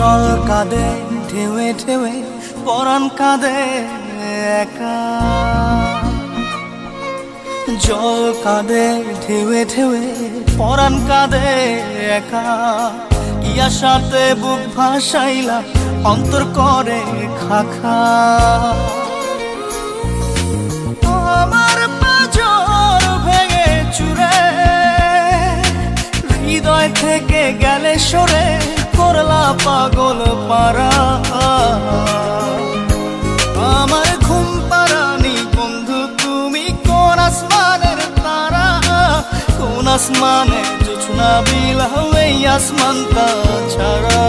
জল কাঁদে ঢেউে ঢেউে পরাণ কাঁদে একা জল কাঁদে ঢেউে ঢেউে পরাণ কাঁদে একা কি আশাতে বুক ভাসাইলা অন্তর করে খাখা আমার পাঁজর ভেঙে চুরে হৃদয় থেকে গেলে সরে করলা পাগল পারা আমার ঘুম পারানি বন্ধু তুমি কোন আসমানের তারা কোন আসমানে জোছনা বিলাও এই আসমানটা ছাড়া